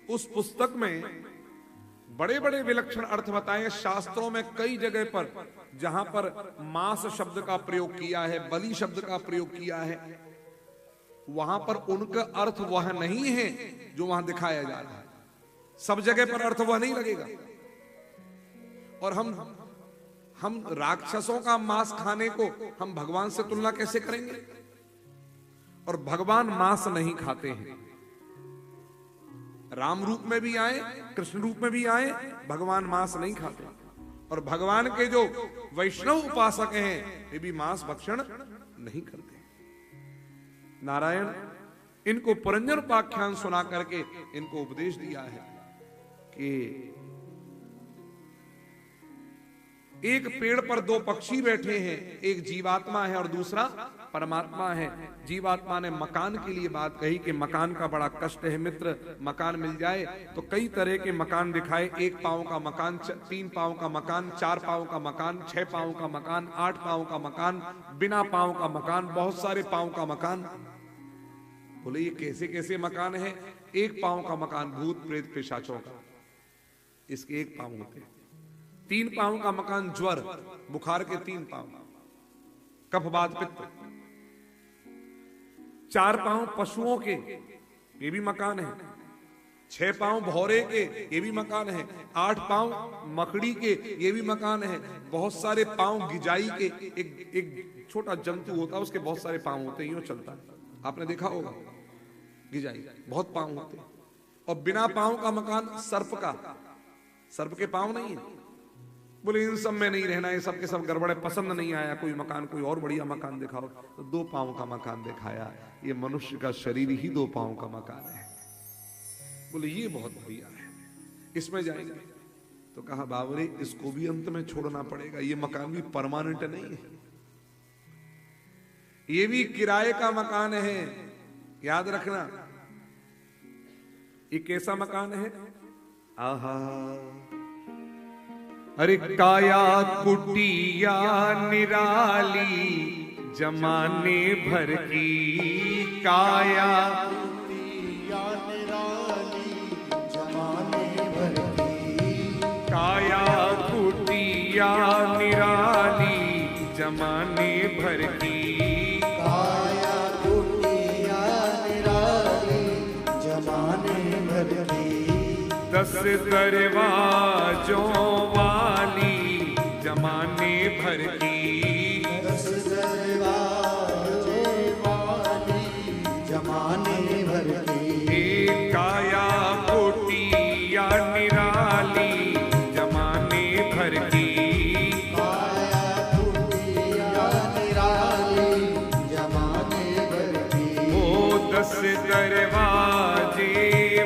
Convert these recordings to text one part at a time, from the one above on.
उस पुस्तक में बड़े बड़े विलक्षण अर्थ बताए। शास्त्रों में कई जगह पर जहां पर मांस शब्द का प्रयोग किया है, बलि शब्द का प्रयोग किया है, वहां पर उनका अर्थ वह नहीं है जो वहां दिखाया जा रहा है। सब जगह पर अर्थ वह नहीं लगेगा। और हम राक्षसों का मांस खाने को हम भगवान से तुलना कैसे करेंगे? और भगवान मांस नहीं खाते हैं। राम रूप में भी आए, कृष्ण रूप में भी आए, भगवान मांस नहीं खाते। और भगवान के जो वैष्णव उपासक हैं वे भी मांस भक्षण नहीं करते। नारायण इनको पुरंजन उपाख्यान सुना करके इनको उपदेश दिया है कि एक पेड़ पर दो पक्षी बैठे हैं, एक जीवात्मा है और दूसरा परमात्मा है। जीवात्मा ने मकान के लिए बात कही कि मकान का बड़ा कष्ट है मित्र, मकान मिल जाए तो कई तरह के मकान दिखाए। 1 पांव का मकान, 3 पांव का मकान, 4 पांव का मकान, 6 पांव का मकान, 8 पांव का मकान, बिना पांव का मकान, बहुत सारे पांव का मकान। बोले ये कैसे कैसे मकान है? 1 पांव का मकान भूत प्रेत पिशाचों का, इसके 1 पांव होते हैं। 3 पांव का मकान ज्वर बुखार के 3 पांव, कफ वात पित्त। 4 पांव पशुओं के, ये भी मकान है। 6 पांव भौरे के, ये भी मकान है। 8 पांव मकड़ी के, ये भी मकान है। बहुत सारे पांव गिजाई के, एक छोटा जंतु होता है उसके बहुत सारे पांव होते हैं, यूं चलता है, आपने देखा होगा। गिजाई बहुत पांव होते हैं। और बिना पांव का मकान सर्प का, सर्प के पांव नहीं है। बोले इन सब में नहीं रहना, ये सब के सब गड़बड़े, पसंद नहीं आया कोई मकान, कोई और बढ़िया मकान दिखाओ। तो 2 पांव का मकान दिखाया। ये मनुष्य का शरीर ही 2 पांव का मकान है। बोले ये बहुत बढ़िया है, इसमें जाएंगे। तो कहा बाबरे इसको भी अंत में छोड़ना पड़ेगा, ये मकान भी परमानेंट नहीं है, ये भी किराए का मकान है। याद रखना ये कैसा मकान है? आहा, अरे काया कुटिया निराली जमाने भर की, काया कुटिया निराली जमाने भर की, काया कुटिया निराली जमाने भर की, काया कुटिया निराली जमाने भर की। 10 दरवाजों वाली जमाने भर की, 10 दरवाजे वाली जमाने भर की। एक काया कुटिया निराली जमाने भर की, काया कुटिया निराली जमाने भर की। ओ 10 दरवाजे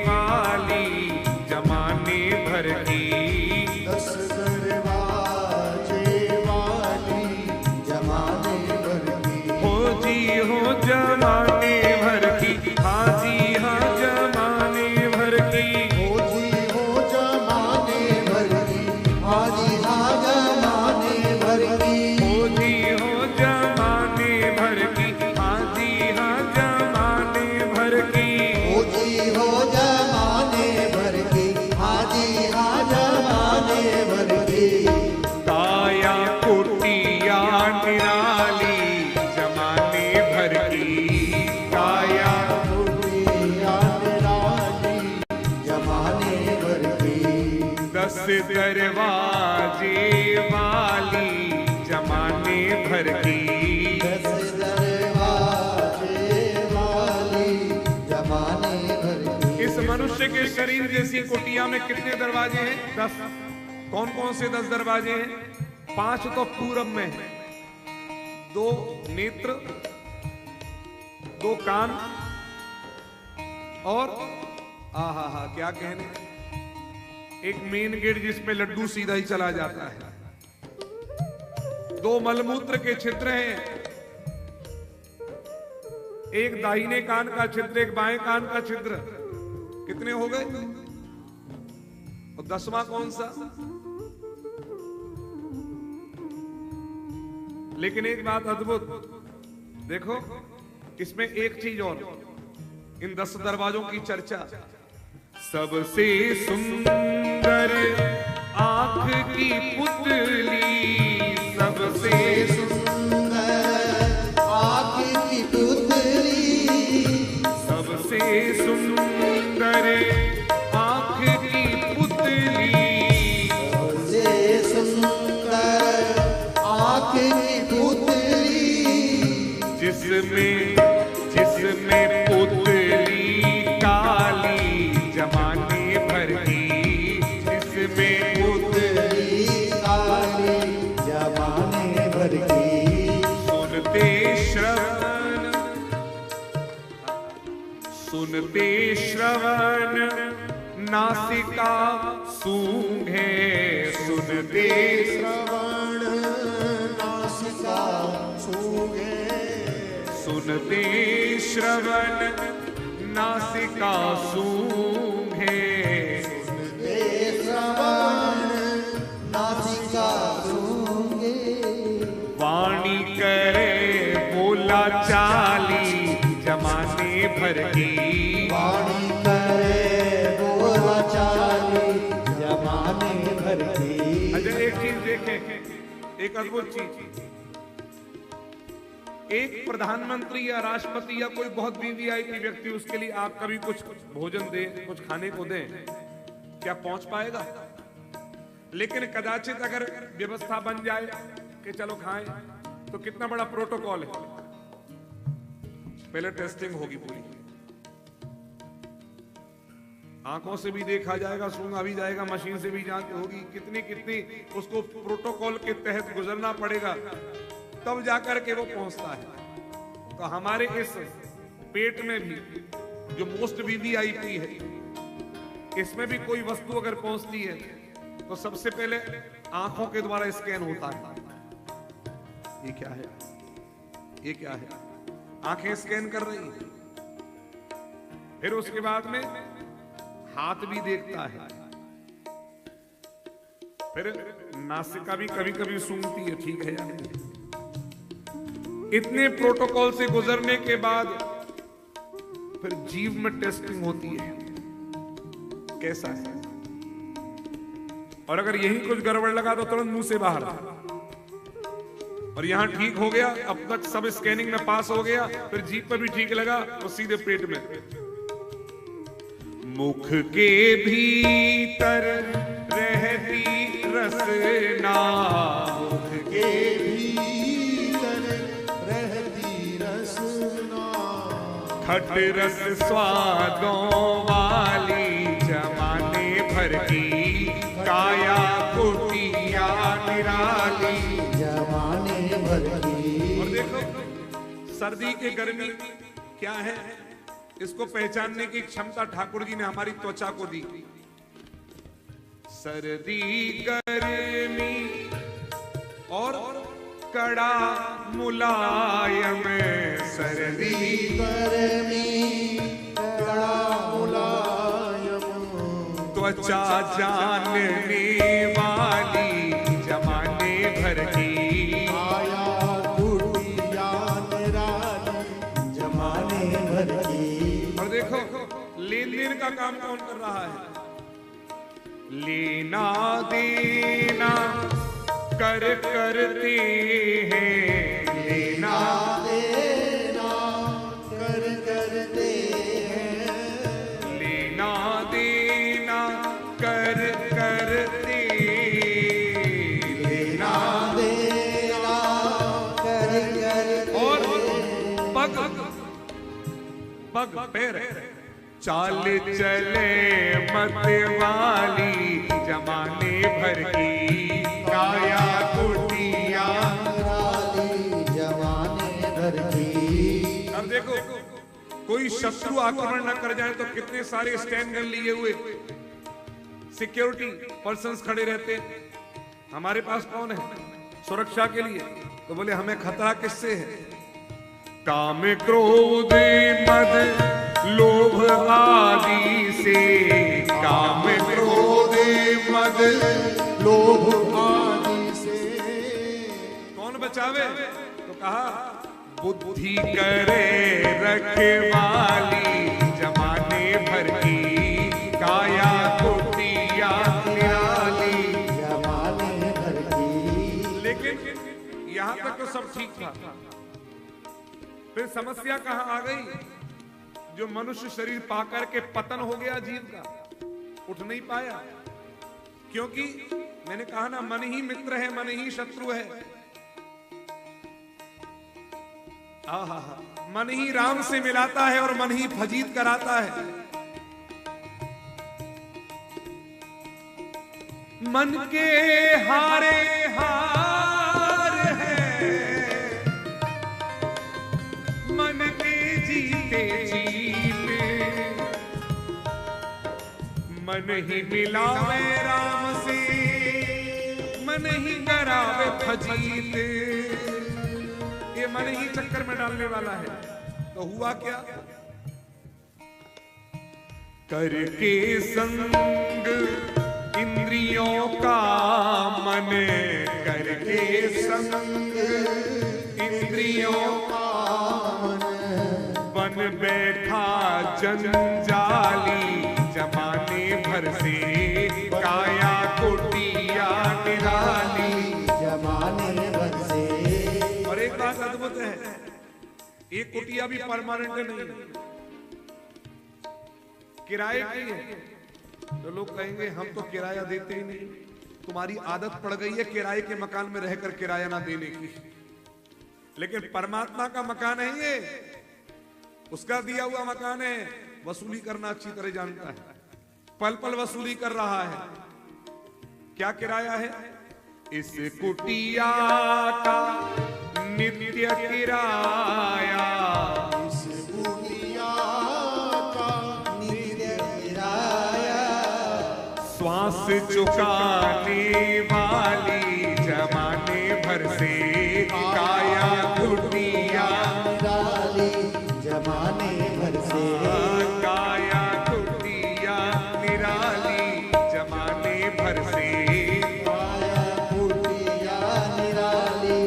वाली जमाने भर की, 10 दरवाजे वाली जमाने भर की। हो जी हो जमाने भर की, हाँ जी हाँ जमाने भर की। हो जी हो जमाने भर की, हाँ जी हाँ जमाने भर की। हो जी हो जमाने भर की, हाँ जी हाँ जमाने भर की। हो जी हो जमाने भर की, हाँ जी हाँ जमाने भर की। काया कुटिया निराली जमाने भर की, काया कुटिया निराली जमाने भर की। 10 दरवाजे वाली जमाने भर की, 10 दरवाजे वाली जमाने भर की। इस मनुष्य के शरीर जैसी कुटिया में कितने दरवाजे हैं? 10। कौन कौन से 10 दरवाजे हैं? 5 तो पूरब में है, 2 नेत्र, 2 कान, और आहा हा क्या कहने, एक मेन गेट जिसमें लड्डू सीधा ही चला जाता है। 2 मलमूत्र के छिद्र हैं, एक दाहिने कान का छिद्र, एक बाएं कान का छिद्र। कितने हो गए? और 10वां कौन सा? लेकिन एक बात अद्भुत देखो, इसमें एक चीज और, इन 10 दरवाजों की चर्चा सबसे सुंदर आंख की पुतली, सबसे सुंदर आंख की पुतली, सबसे सुंदर आंख की पुतली, सबसे सुंदर आंख की पुतली, जिसमें पुतली काली जमाने भर की, जिसमें पुतली काली जमाने भर की, सुनते श्रवण नासिका सूंघे, सुनते श्रवण नासिका सूंघे, सुनते श्रवण नासिका सूंघे, सुनते श्रवण नासिका सूंघे, वाणी करे बोला चाली जमाने भर की, वाणी करे बोला चाली जमाने भर की। अच्छा एक चीज देखें, एक अद्भुत चीज, एक प्रधानमंत्री या राष्ट्रपति या कोई बहुत वीवीआईपी व्यक्ति, उसके लिए आप कभी कुछ भोजन दें, कुछ खाने को दें, क्या पहुंच पाएगा? लेकिन कदाचित अगर व्यवस्था बन जाए कि चलो खाएं, तो कितना बड़ा प्रोटोकॉल है, पहले टेस्टिंग होगी पूरी, आंखों से भी देखा जाएगा, सूंघा भी जाएगा, मशीन से भी जांच होगी, कितनी उसको प्रोटोकॉल के तहत गुजरना पड़ेगा, तब जाकर के वो पहुंचता है। तो हमारे इस पेट में भी जो मोस्ट वीवीआईपी है, इसमें भी कोई वस्तु अगर पहुंचती है तो सबसे पहले आंखों के द्वारा स्कैन होता है। ये क्या है, ये क्या है, आंखें स्कैन कर रही हैं, फिर उसके बाद में हाथ भी देखता है, फिर नासिका भी कभी कभी सूंघती है, ठीक है या नहीं। इतने प्रोटोकॉल से गुजरने के बाद फिर जीभ में टेस्टिंग होती है, कैसा है, और अगर यही कुछ गड़बड़ लगा तो तुरंत मुंह से बाहर, और यहां ठीक हो गया, अब तक सब स्कैनिंग में पास हो गया, फिर जीभ पर भी ठीक लगा तो सीधे पेट में। मुख के भीतर रहती रसना, मुख के भीतर रहती रसना, खट रस स्वादों वाली जमाने भर की, काया कुटिया निराली जमाने भर की। और देखो सर्दी के गर्मी क्या है, इसको पहचानने की क्षमता ठाकुर जी ने हमारी त्वचा को दी। सर्दी गर्मी और कड़ा मुलायम, सर्दी गर्मी कड़ा मुलायम, त्वचा जानने वाली जमाने भर की, आया कुटिया निराली जमाने भर की। और देखो लेन देन का काम कौन कर रहा है, लेना देना करते हैं, लेना देना करते हैं, लेना देना करते, लेना देना करते, और पग पैर चाल चले मत वाली जमाने भर की, काया कुटिया जमाने भर की। अब देखो कोई शत्रु आक्रमण न कर जाए तो कितने सारे स्टैंड गन लिए हुए सिक्योरिटी पर्संस खड़े रहते हैं। हमारे पास कौन है सुरक्षा के लिए? तो बोले हमें खतरा किससे है? काम क्रोध मद लोभ आदि से, काम क्रोध मद लोभ आदि से कौन बचावे? तो कहा बुद्धि करे रखवाली जमाने भर की, का तो सब ठीक था, फिर समस्या कहां आ गई? जो मनुष्य शरीर पाकर के पतन हो गया जीव का, उठ नहीं पाया। क्योंकि मैंने कहा ना, मन ही मित्र है, मन ही शत्रु है। आहा, मन ही राम से मिलाता है और मन ही फजीत कराता है। मन के हारे हार है, मन के जीते जीते, मन ही मिलावे राम से, मन ही करावे फजीत। ये मन ही चक्कर में डालने वाला है। तो हुआ क्या? करके संग इंद्रियों का मन, करके संग इंद्रियों का बन बैठा जंजाली, जमाने भर से काया कुटिया निराली, जमाने भर से। और एक बात अद्भुत है, एक कुटिया भी परमानेंट नहीं है, किराए की है। तो लोग कहेंगे हम तो किराया देते ही नहीं। तुम्हारी आदत पड़ गई है किराए के मकान में रहकर किराया ना देने की। लेकिन परमात्मा का मकान है ये, उसका दिया हुआ मकान है, वसूली करना अच्छी तरह जानता है, पल पल वसूली कर रहा है। क्या किराया है? इस कुटिया का नित्य किराया, इस कुटिया का नित्य किराया, श्वास चुकाने वाली जमाने भर से काया कुटिया निराली, जमाने भर से। काया कुटिया निराली, जमाने भर से। काया कुटिया निराली,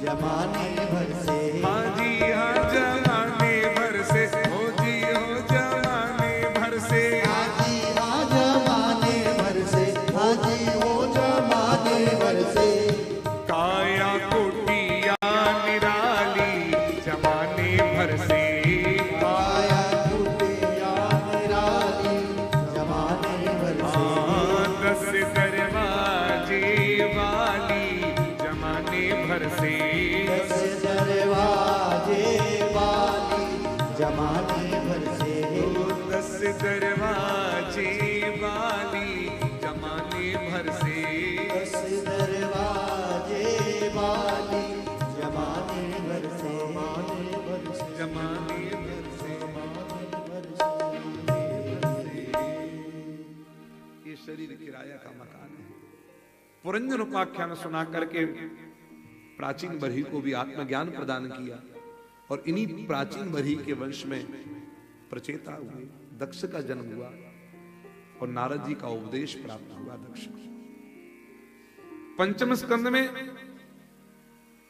जमाने भर से। हाँ जी हाँ, जमाने भर से। हो जी हो, जमाने भर से। हाजी हाँ जमाने भर से, हाजी हो जमाने भर से। काया कुटिया निराली, जमाने भर से। काया कुटिया निराली, जमाने भर से। 10 दरवाजे वाली, जमाने भर से। 10 दरवाजे वाली, जमाने भर से। 10 दरवाजे वाली, जमाने भर से। 10 दरवाजे वाली, जमाने भर से। जमाने भर से। ये शरीर किराया का मकान है। पुरंजन उपाख्यान सुना करके प्राचीन बरही को भी आत्मज्ञान प्रदान किया, और इन्हीं प्राचीन बरही के वंश में प्रचेता हुए, दक्ष का जन्म हुआ और नारद जी का उपदेश प्राप्त हुआ दक्ष को। पंचम स्कंद में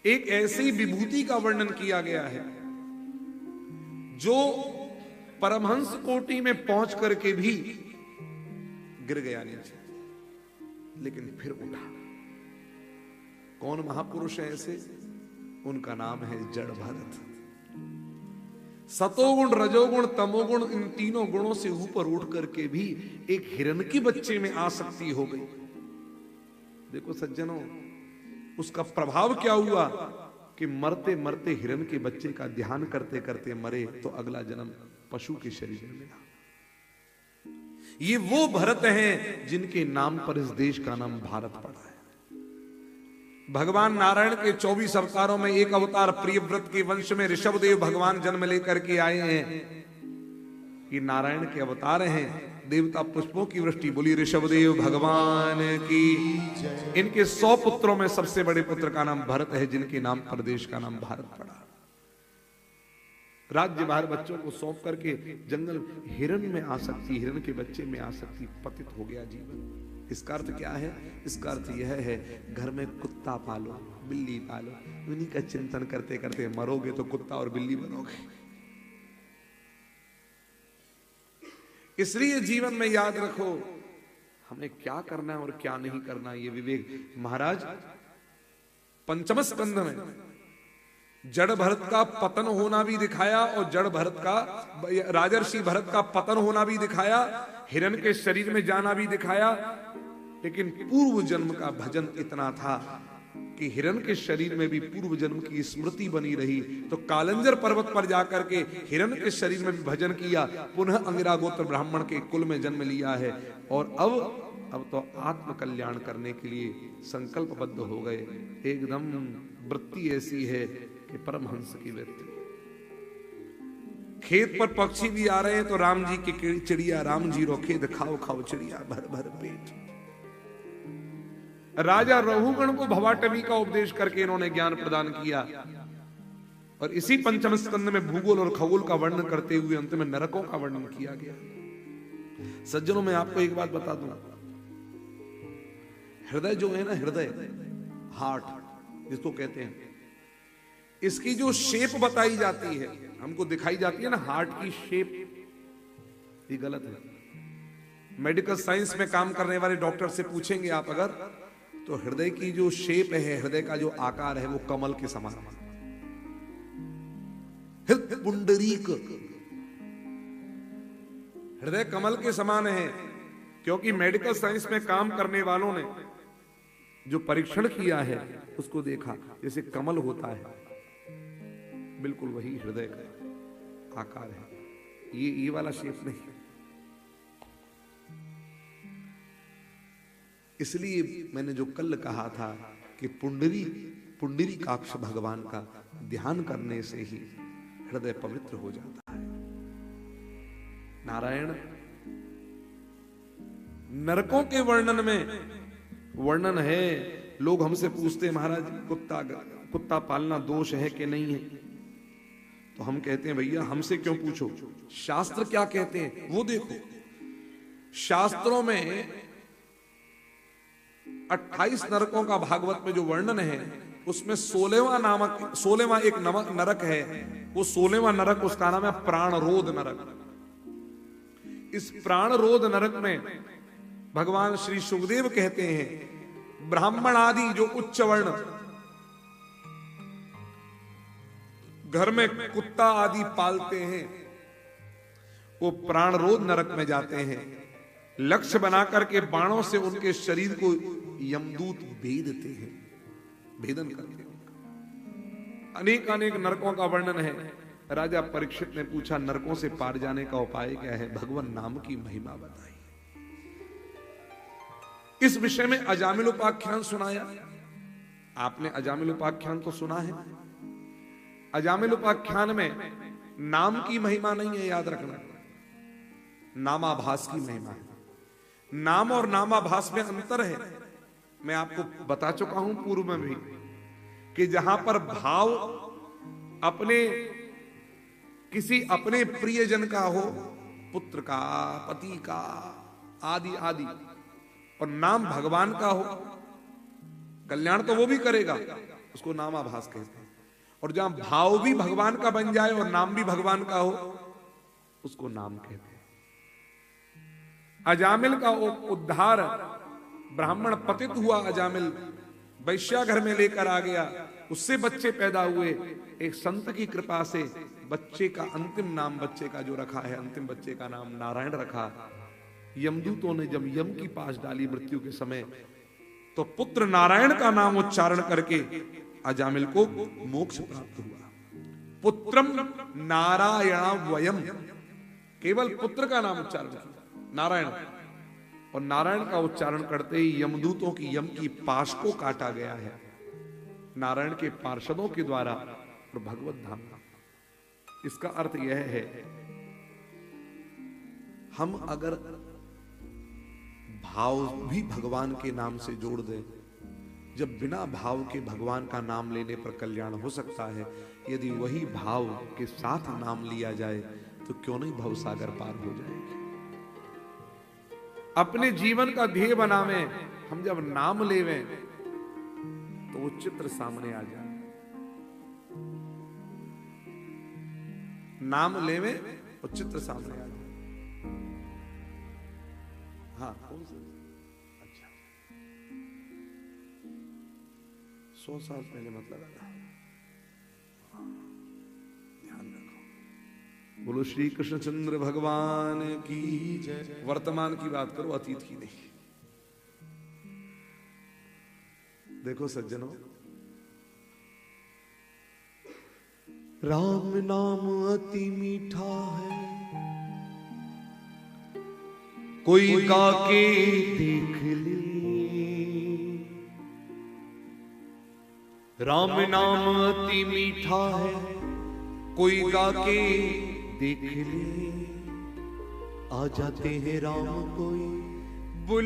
एक ऐसी विभूति का वर्णन किया गया है जो परमहंस कोटि में पहुंच करके भी गिर गया नीचे, लेकिन फिर उठा। कौन महापुरुष है ऐसे? उनका नाम है जड़ भरत। सतोगुण, रजोगुण, तमोगुण, इन तीनों गुणों से ऊपर उठ करके भी एक हिरण के बच्चे में आसक्ति हो गई। देखो सज्जनों, उसका प्रभाव क्या हुआ कि मरते मरते हिरण के बच्चे का ध्यान करते करते मरे, तो अगला जन्म पशु के शरीर में मिला। ये वो भरत हैं जिनके नाम पर इस देश का नाम भारत पड़ा है। भगवान नारायण के 24 अवतारों में एक अवतार प्रियव्रत के वंश में ऋषभदेव भगवान जन्म लेकर के आए हैं। ये नारायण के अवतार हैं। देवता पुष्पों की वृष्टि बोली ऋषभदेव भगवान की। इनके 100 पुत्रों में सबसे बड़े पुत्र का नाम भरत है, जिनके नाम पर देश का नाम भारत पड़ा। राज्य बाहर बच्चों को सौंप करके जंगल हिरण में आसक्ति, हिरण के बच्चे में आसक्ति, पतित हो गया जीवन। इसका अर्थ क्या है? इसका अर्थ यह है, घर में कुत्ता पालो, बिल्ली पालो, उन्हीं का चिंतन करते करते मरोगे तो कुत्ता और बिल्ली बनोगे। इसलिए जीवन में याद रखो हमें क्या करना है और क्या नहीं करना, ये विवेक। महाराज पंचम स्कंध में जड़ भरत का पतन होना भी दिखाया और जड़ भरत का, राजर्षि भरत का पतन होना भी दिखाया, हिरण के शरीर में जाना भी दिखाया। लेकिन पूर्व जन्म का भजन इतना था कि हिरण के शरीर में भी पूर्व जन्म की स्मृति बनी रही। तो कालंजर पर्वत पर जाकर के हिरण के शरीर में भी भजन किया, पुनः अंगिरा गोत्र ब्राह्मण के कुल में जन्म लिया है। और अब तो आत्म कल्याण करने के लिए संकल्पबद्ध हो गए। एकदम वृत्ति ऐसी है कि परमहंस की वृत्ति। खेत पर पक्षी भी आ रहे हैं तो राम जी की चिड़िया, राम जी रो खेत खाओ खाओ चिड़िया भर भर पेट। राजा रघुगण को भवाटवी का उपदेश करके इन्होंने ज्ञान प्रदान किया। और इसी पंचम स्कंद में भूगोल और खगोल का वर्णन करते हुए अंत में नरकों का वर्णन किया गया। सज्जनों, मैं आपको एक बात बता दूं, हृदय जो है ना, हृदय हार्ट जिसको कहते हैं, इसकी जो शेप बताई जाती है, हमको दिखाई जाती है ना हार्ट की शेप, ये गलत है। मेडिकल साइंस में काम करने वाले डॉक्टर से पूछेंगे आप अगर, तो हृदय की जो शेप है, हृदय का जो आकार है, वो कमल के समान है। हृदय पुंडरीक, हृदय कमल के समान है। क्योंकि मेडिकल साइंस में काम करने वालों ने जो परीक्षण किया है उसको देखा, जैसे कमल होता है, बिल्कुल वही हृदय का आकार है। ये वाला शेप नहीं। इसलिए मैंने जो कल कहा था कि पुंडरीकाक्ष भगवान का ध्यान करने से ही हृदय पवित्र हो जाता है। नारायण नरकों के वर्णन में वर्णन है। लोग हमसे पूछते हैं महाराज कुत्ता पालना दोष है कि नहीं है, तो हम कहते हैं भैया हमसे क्यों पूछो, शास्त्र क्या कहते हैं वो देखो। शास्त्रों में 28 नरकों का भागवत में जो वर्णन है उसमें 16वां एक नरक है। वो 16वां नरक, उसका नाम है प्राणरोध नरक। इस प्राणरोध नरक में भगवान श्री सुखदेव कहते हैं ब्राह्मण आदि जो उच्च वर्ण घर में कुत्ता आदि पालते हैं, वो प्राणरोध नरक में जाते हैं। लक्ष्य बनाकर के बाणों से उनके शरीर को यमदूत भेदते हैं, भेदन करते हैं। अनेक अनेक नरकों का वर्णन है। राजा परीक्षित ने पूछा नरकों से पार जाने का उपाय क्या है? भगवान नाम की महिमा बताई। इस विषय में अजामिल उपाख्यान सुनाया। आपने अजामिल उपाख्यान तो सुना है। अजामिल उपाख्यान में नाम की महिमा नहीं है, याद रखना, नामाभास की महिमा है। नाम और नामाभास में अंतर है। मैं आपको बता चुका हूं पूर्व में भी कि जहां पर भाव अपने किसी अपने प्रियजन का हो, पुत्र का, पति का, आदि आदि, और नाम भगवान का हो, कल्याण तो वो भी करेगा, उसको नामाभास कहते हैं। और जहां भाव भी भगवान का बन जाए और नाम भी भगवान का हो, उसको नाम कहते हैं। अजामिल का उद्धार, ब्राह्मण पतित हुआ, अजामिल वैश्या घर में लेकर आ गया, उससे बच्चे पैदा हुए। एक संत की कृपा से बच्चे का अंतिम नाम, बच्चे का जो रखा है, अंतिम बच्चे का नाम नारायण रखा। यमदूतों ने जब यम की पास डाली मृत्यु के समय, तो पुत्र नारायण का नाम उच्चारण करके अजामिल को मोक्ष प्राप्त हुआ। पुत्रम नारायण वयम, केवल पुत्र का नाम उच्चारण किया, नारायण। और नारायण का उच्चारण करते ही यमदूतों की यम की पाश को काटा गया है, नारायण के पार्षदों के द्वारा, और भगवत धाम। इसका अर्थ यह है, हम अगर भाव भी भगवान के नाम से जोड़ दें, जब बिना भाव के भगवान का नाम लेने पर कल्याण हो सकता है, यदि वही भाव के साथ नाम लिया जाए तो क्यों नहीं भवसागर पार हो जाएगी। अपने जीवन का ध्येय बनावे, हम जब नाम लेवें तो वो चित्र सामने आ जाए। नाम लेवें और चित्र सामने आ जाए। हाँ, कौन सा? अच्छा, 100 साल पहले मत लगा था। बोलो श्री कृष्णचंद्र भगवान की जय। वर्तमान की बात करो, अतीत की नहीं। देखो सज्जनों, राम नाम अति मीठा है, कोई गा के देख ले। राम नाम अति मीठा है, कोई गा के देख ले। आ जाते हैं राम कोई बुला